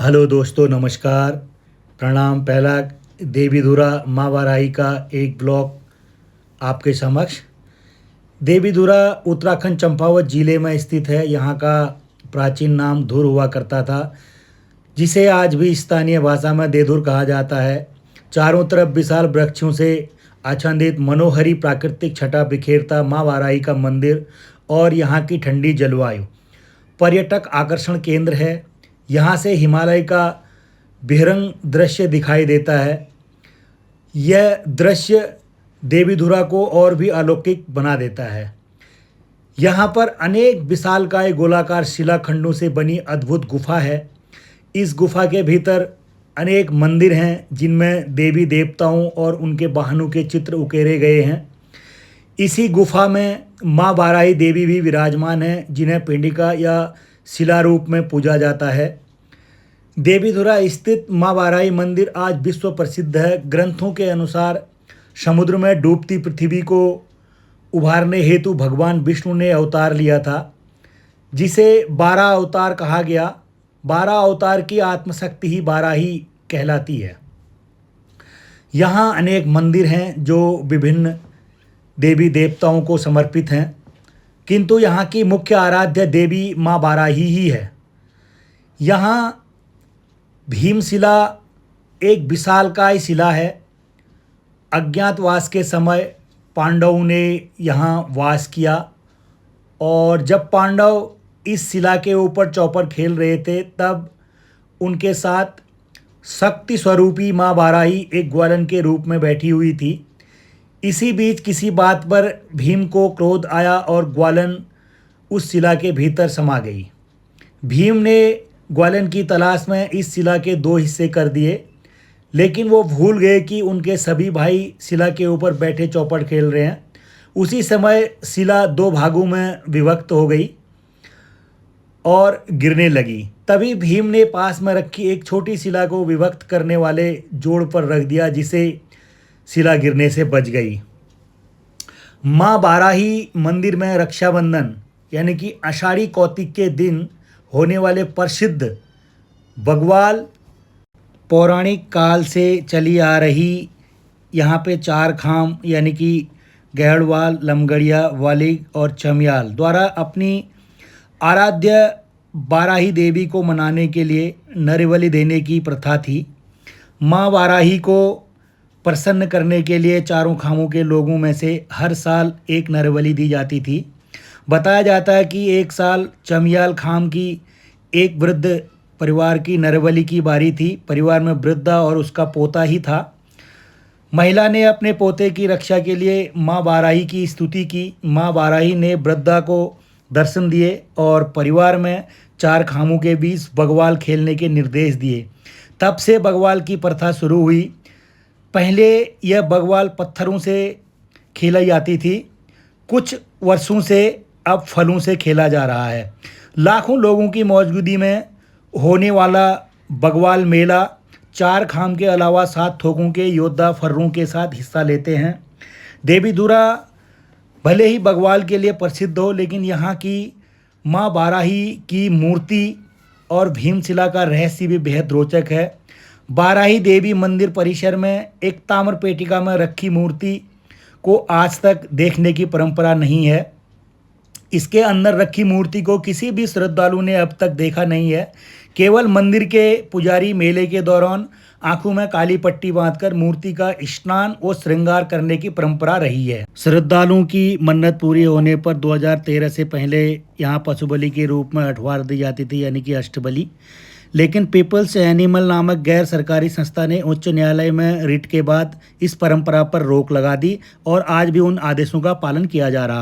Hello दोस्तों, नमस्कार, प्रणाम। पहला देवीधुरा माँ वाराही का एक ब्लॉग आपके समक्ष। देवीधुरा उत्तराखंड चंपावत जिले में स्थित है। यहाँ का प्राचीन नाम धुर हुआ करता था, जिसे आज भी स्थानीय भाषा में देधुर कहा जाता है। चारों तरफ विशाल वृक्षों से आच्छादित मनोहरी प्राकृतिक छटा बिखेरता माँ वाराही का मंदिर और यहाँ की ठंडी जलवायु पर्यटक आकर्षण केंद्र है। यहाँ से हिमालय का बेरंग दृश्य दिखाई देता है। यह दृश्य देवीधुरा को और भी अलौकिक बना देता है। यहाँ पर अनेक विशालकाय गोलाकार शिलाखंडों से बनी अद्भुत गुफा है। इस गुफा के भीतर अनेक मंदिर हैं, जिनमें देवी देवताओं और उनके वाहनों के चित्र उकेरे गए हैं। इसी गुफा में माँ वाराही देवी भी विराजमान हैं, जिन्हें पिंडिका या शिला रूप में पूजा जाता है। देवीधुरा स्थित माँ वाराही मंदिर आज विश्व प्रसिद्ध है। ग्रंथों के अनुसार समुद्र में डूबती पृथ्वी को उभारने हेतु भगवान विष्णु ने अवतार लिया था, जिसे 12 अवतार कहा गया। 12 अवतार की आत्मशक्ति ही वाराही कहलाती है। यहाँ अनेक मंदिर हैं जो विभिन्न देवी देवताओं को समर्पित हैं, किंतु यहाँ की मुख्य आराध्य देवी माँ वाराही ही है। यहाँ भीमशिला एक विशालकाय शिला है। अज्ञातवास के समय पांडवों ने यहाँ वास किया, और जब पांडव इस शिला के ऊपर चौपर खेल रहे थे, तब उनके साथ शक्ति स्वरूपी माँ वाराही एक ग्वालन के रूप में बैठी हुई थी। इसी बीच किसी बात पर भीम को क्रोध आया और ग्वालन उस शिला के भीतर समा गई। भीम ने ग्वालन की तलाश में इस शिला के 2 हिस्से कर दिए, लेकिन वो भूल गए कि उनके सभी भाई शिला के ऊपर बैठे चौपड़ खेल रहे हैं। उसी समय शिला 2 भागों में विभक्त हो गई और गिरने लगी। तभी भीम ने पास में रखी एक छोटी शिला को विभक्त करने वाले जोड़ पर रख दिया, जिसे शिला गिरने से बच गई। माँ वाराही मंदिर में रक्षाबंधन यानी कि आषाढ़ी कार्तिक के दिन होने वाले प्रसिद्ध बग्वाल पौराणिक काल से चली आ रही यहाँ पे 4 खाम यानी कि गैहड़वाल, लमगड़िया, वालिग और चमियाल द्वारा अपनी आराध्य वाराही देवी को मनाने के लिए नरबलि देने की प्रथा थी। माँ वाराही को प्रसन्न करने के लिए चारों खामों के लोगों में से हर साल एक नरबलि दी जाती थी। बताया जाता है कि एक साल चमियाल खाम की एक वृद्ध परिवार की नरबलि की बारी थी। परिवार में वृद्धा और उसका पोता ही था। महिला ने अपने पोते की रक्षा के लिए माँ वाराही की स्तुति की। माँ वाराही ने वृद्धा को दर्शन दिए और परिवार में 4 खामों के बीच बग्वाल खेलने के निर्देश दिए। तब से बग्वाल की प्रथा शुरू हुई। पहले यह बग्वाल पत्थरों से खेलाई जाती थी। कुछ वर्षों से अब फलों से खेला जा रहा है। लाखों लोगों की मौजूदगी में होने वाला बग्वाल मेला 4 खाम के अलावा 7 थोकों के योद्धा फर्रों के साथ हिस्सा लेते हैं। देवीधुरा भले ही बग्वाल के लिए प्रसिद्ध हो, लेकिन यहाँ की माँ वाराही की मूर्ति और भीमशिला का रहस्य भी बेहद रोचक है। वाराही देवी मंदिर परिसर में एक ताम्र पेटिका में रखी मूर्ति को आज तक देखने की परंपरा नहीं है। इसके अंदर रखी मूर्ति को किसी भी श्रद्धालु ने अब तक देखा नहीं है। केवल मंदिर के पुजारी मेले के दौरान आंखों में काली पट्टी बांधकर मूर्ति का स्नान और श्रृंगार करने की परंपरा रही है। श्रद्धालुओं की मन्नत पूरी होने पर 2013 से पहले यहाँ पशु बलि के रूप में अठवार दी जाती थी, यानी कि अष्टबलि। लेकिन पीपल्स एनिमल नामक गैर सरकारी संस्था ने उच्च न्यायालय में रिट के बाद इस परंपरा पर रोक लगा दी और आज भी उन आदेशों का पालन किया जा रहा है।